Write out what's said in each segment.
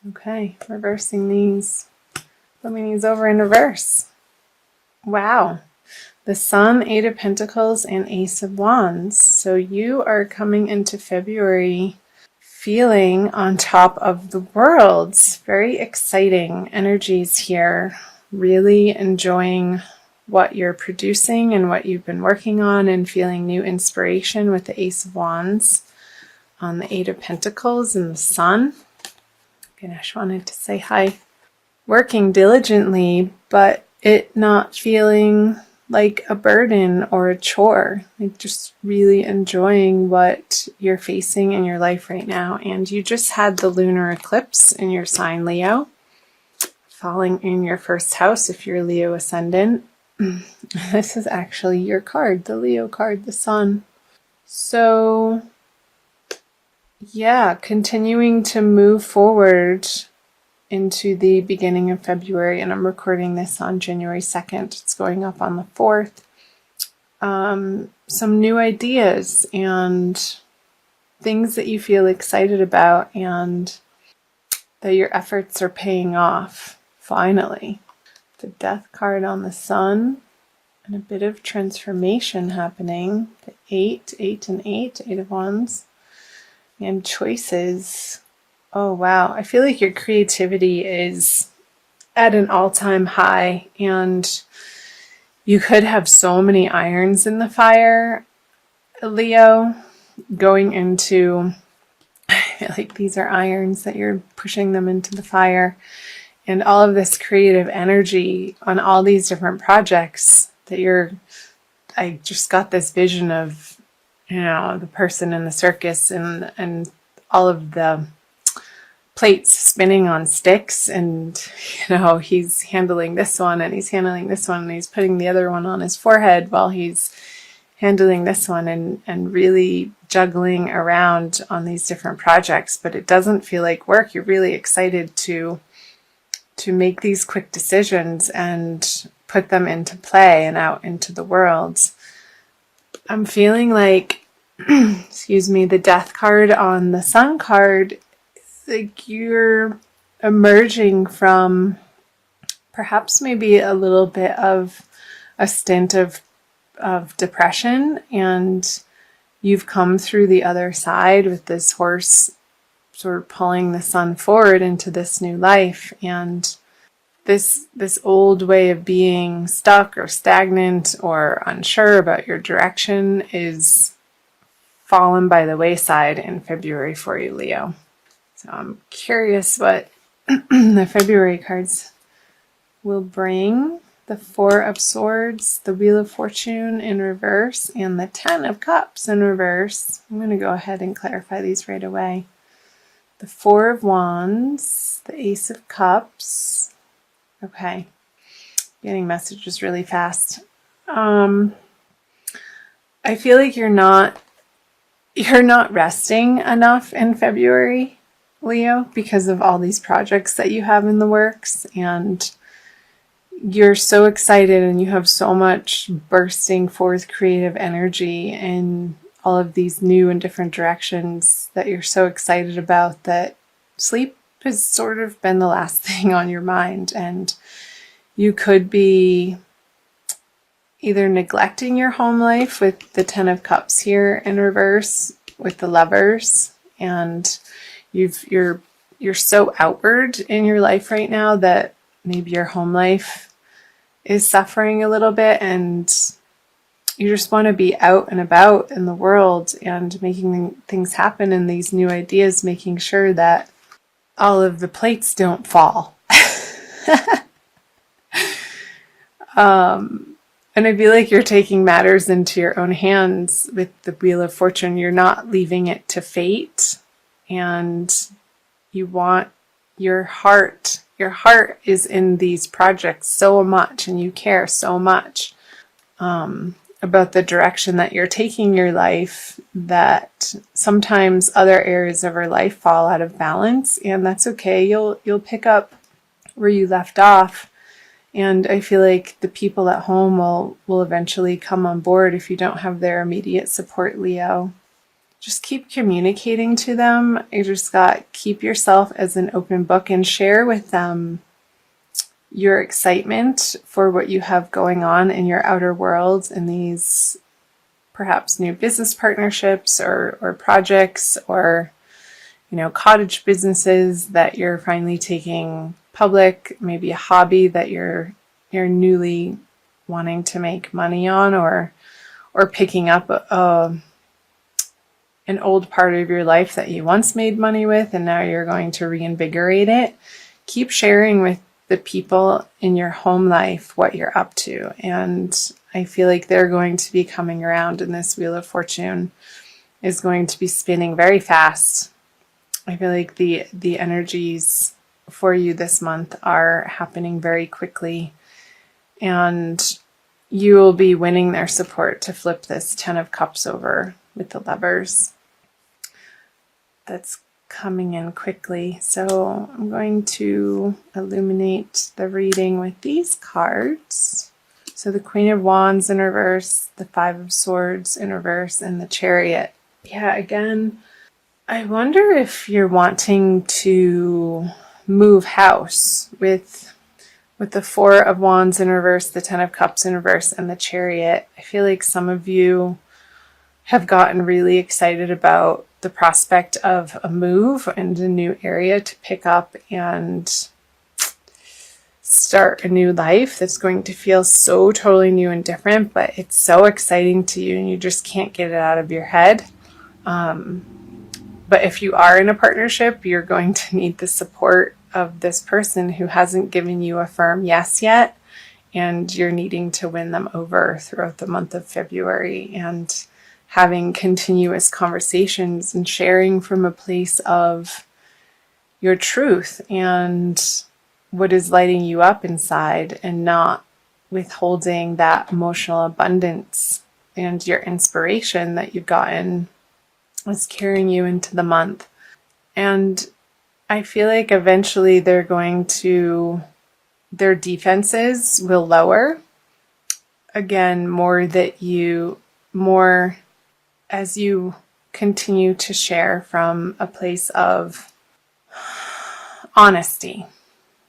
Okay, reversing these. Flipping these over in reverse. Wow. The Sun, Eight of Pentacles, and Ace of Wands. So you are coming into February feeling on top of the world. Very exciting energies here. Really enjoying what you're producing and what you've been working on, and feeling new inspiration with the Ace of Wands on the Eight of Pentacles and the Sun. Ganesh wanted to say hi. Working diligently, but it not feeling like a burden or a chore. Like just really enjoying what you're facing in your life right now. And you just had the lunar eclipse in your sign, Leo, falling in your first house if you're Leo ascendant. This is actually your card, the Leo card, the Sun. So yeah, continuing to move forward into the beginning of February, and I'm recording this on January 2nd. It's going up on the 4th. Some new ideas and things that you feel excited about, and that your efforts are paying off, finally. The Death card on the Sun, and a bit of transformation happening. The 8 and 8 of Wands, and choices. Oh wow, I feel like your creativity is at an all-time high, and you could have so many irons in the fire, Leo, going into, I feel like these are irons that you're pushing them into the fire, and all of this creative energy on all these different projects that I just got this vision of, the person in the circus and all of the plates spinning on sticks, and he's handling this one and he's handling this one and he's putting the other one on his forehead while he's handling this one, and really juggling around on these different projects. But it doesn't feel like work. You're really excited to make these quick decisions and put them into play and out into the world. I'm feeling like excuse me, the Death card on the Sun card, like you're emerging from perhaps maybe a little bit of a stint of depression, and you've come through the other side with this horse sort of pulling the Sun forward into this new life, and this old way of being stuck or stagnant or unsure about your direction is fallen by the wayside in February for you, Leo. So I'm curious what the February cards will bring. The Four of Swords, the Wheel of Fortune in reverse, and the Ten of Cups in reverse. I'm going to go ahead and clarify these right away. The Four of Wands, the Ace of Cups. Okay, getting messages really fast. I feel like you're not resting enough in February, Leo, because of all these projects that you have in the works, and you're so excited and you have so much bursting forth creative energy in all of these new and different directions that you're so excited about, that sleep has sort of been the last thing on your mind. And you could be either neglecting your home life with the Ten of Cups here in reverse with the Lovers, and you're so outward in your life right now that maybe your home life is suffering a little bit, and you just want to be out and about in the world and making things happen, and these new ideas, making sure that all of the plates don't fall. And I feel like you're taking matters into your own hands with the Wheel of Fortune. You're not leaving it to fate, and you want your heart is in these projects so much, and you care so much about the direction that you're taking your life, that sometimes other areas of our life fall out of balance, and that's okay. You'll pick up where you left off. And I feel like the people at home will eventually come on board if you don't have their immediate support, Leo. just keep communicating to them. You just got keep yourself as an open book and share with them your excitement for what you have going on in your outer world in these perhaps new business partnerships or projects or, cottage businesses that you're finally taking public, maybe a hobby that you're newly wanting to make money on, or picking up an old part of your life that you once made money with and now you're going to reinvigorate it. Keep sharing with the people in your home life what you're up to, and I feel like they're going to be coming around, and this Wheel of Fortune is going to be spinning very fast. I feel like the energies for you this month are happening very quickly, and you will be winning their support to flip this 10 of Cups over with the Lovers. That's coming in quickly. So I'm going to illuminate the reading with these cards. So the Queen of Wands in reverse, the Five of Swords in reverse, and the Chariot. Yeah, again, I wonder if you're wanting to move house with the Four of Wands in reverse, the Ten of Cups in reverse, and the Chariot. I feel like some of you have gotten really excited about the prospect of a move and a new area to pick up and start a new life that's going to feel so totally new and different, but it's so exciting to you and you just can't get it out of your head. But if you are in a partnership, you're going to need the support of this person who hasn't given you a firm yes yet, and you're needing to win them over throughout the month of February, and having continuous conversations and sharing from a place of your truth and what is lighting you up inside, and not withholding that emotional abundance and your inspiration that you've gotten is carrying you into the month. And I feel like eventually their defenses will lower. Again, more as you continue to share from a place of honesty.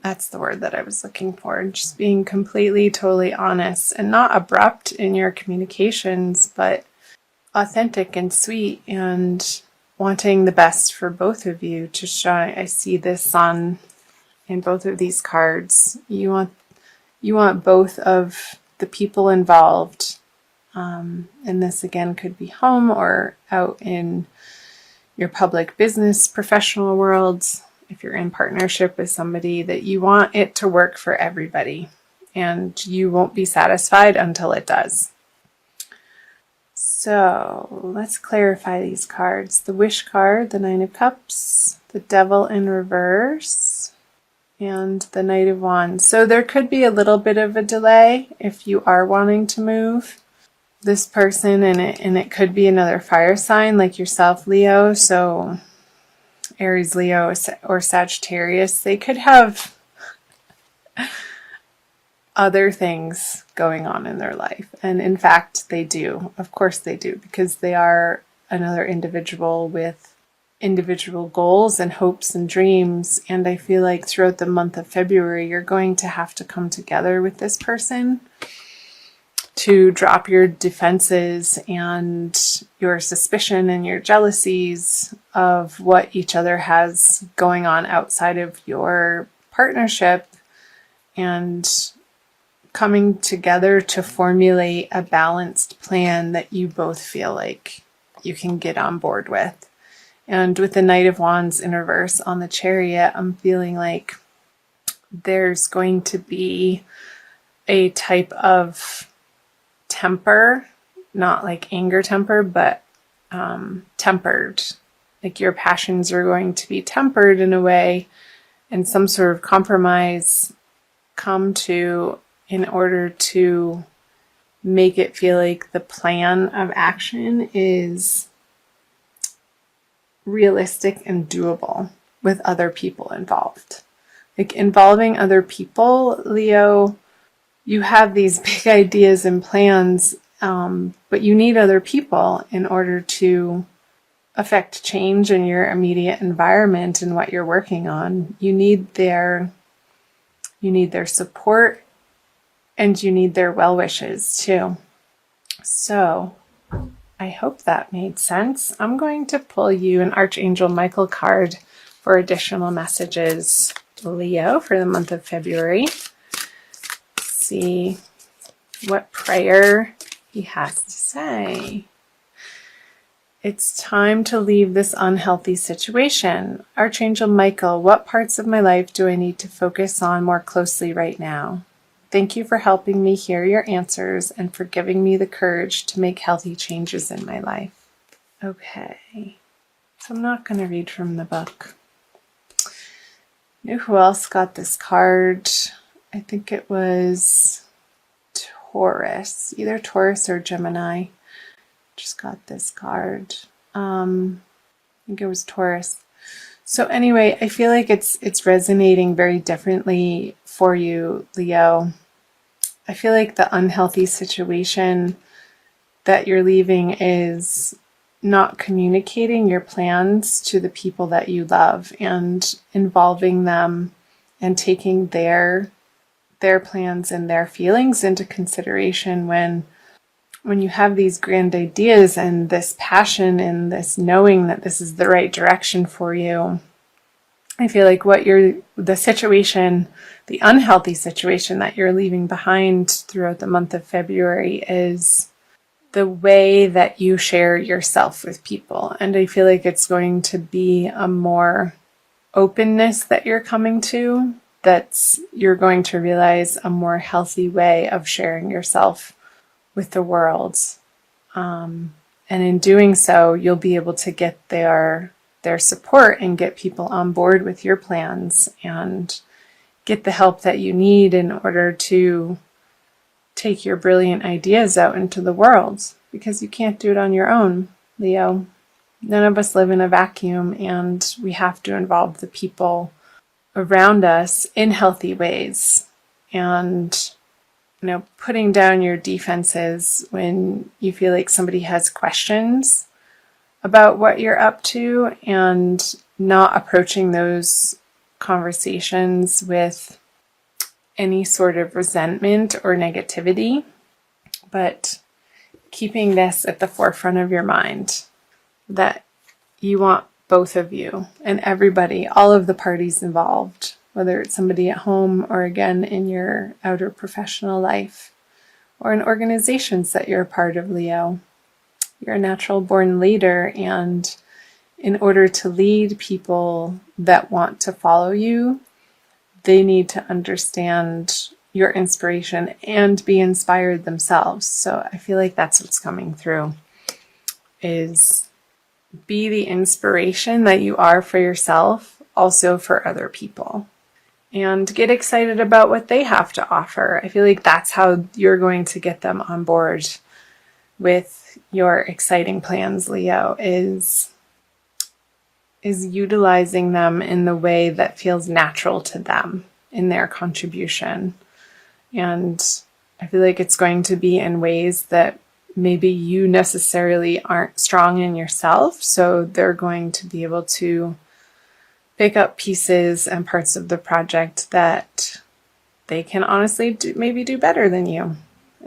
That's the word that I was looking for. Just being completely, totally honest and not abrupt in your communications, but authentic and sweet and wanting the best for both of you to shine. I see the sun in both of these cards. You want both of the people involved. And this again could be home or out in your public business, professional worlds. If you're in partnership with somebody, that you want it to work for everybody, and you won't be satisfied until it does. So let's clarify these cards. The Wish card, the Nine of Cups, the Devil in reverse, and the Knight of Wands. So there could be a little bit of a delay if you are wanting to move this person, and it could be another fire sign like yourself, Leo. So Aries, Leo, or Sagittarius, they could have other things going on in their life. And in fact, they do. Of course they do, because they are another individual with individual goals and hopes and dreams. And I feel like throughout the month of February, you're going to have to come together with this person to drop your defenses and your suspicion and your jealousies of what each other has going on outside of your partnership, and coming together to formulate a balanced plan that you both feel like you can get on board with. And with the Knight of Wands in reverse on the Chariot, I'm feeling like there's going to be a type of temper, not like anger temper, but tempered. Like your passions are going to be tempered in a way, and some sort of compromise come to in order to make it feel like the plan of action is realistic and doable with other people involved. Like involving other people, Leo, you have these big ideas and plans, but you need other people in order to affect change in your immediate environment and what you're working on. You need their support, and you need their well wishes too. So I hope that made sense. I'm going to pull you an Archangel Michael card for additional messages, Leo, for the month of February. See what prayer he has to say. It's time to leave this unhealthy situation. Archangel Michael, what parts of my life do I need to focus on more closely right now? Thank you for helping me hear your answers and for giving me the courage to make healthy changes in my life. Okay, so I'm not going to read from the book. You know who else got this card? I think it was Taurus, either Taurus or Gemini. Just got this card. I think it was Taurus. So anyway, I feel like it's resonating very differently for you, Leo. I feel like the unhealthy situation that you're leaving is not communicating your plans to the people that you love and involving them and taking their plans and their feelings into consideration when you have these grand ideas and this passion and this knowing that this is the right direction for you. I feel like the situation, the unhealthy situation that you're leaving behind throughout the month of February is the way that you share yourself with people. And I feel like it's going to be a more openness that you're coming to, you're going to realize a more healthy way of sharing yourself with the world. And in doing so, you'll be able to get their support and get people on board with your plans and get the help that you need in order to take your brilliant ideas out into the world, because you can't do it on your own, Leo. None of us live in a vacuum, and we have to involve the people around us in healthy ways. And putting down your defenses when you feel like somebody has questions about what you're up to, and not approaching those conversations with any sort of resentment or negativity, but keeping this at the forefront of your mind, that you want both of you and everybody, all of the parties involved, whether it's somebody at home or again in your outer professional life or in organizations that you're a part of, Leo. You're a natural born leader, and in order to lead people that want to follow you, they need to understand your inspiration and be inspired themselves. So I feel like that's what's coming through, is be the inspiration that you are for yourself, also for other people. And get excited about what they have to offer. I feel like that's how you're going to get them on board with your exciting plans, Leo, is utilizing them in the way that feels natural to them in their contribution. And I feel like it's going to be in ways that maybe you necessarily aren't strong in yourself, so they're going to be able to pick up pieces and parts of the project that they can honestly maybe do better than you.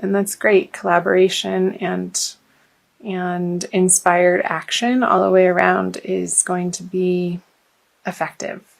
And that's great. Collaboration and inspired action all the way around is going to be effective.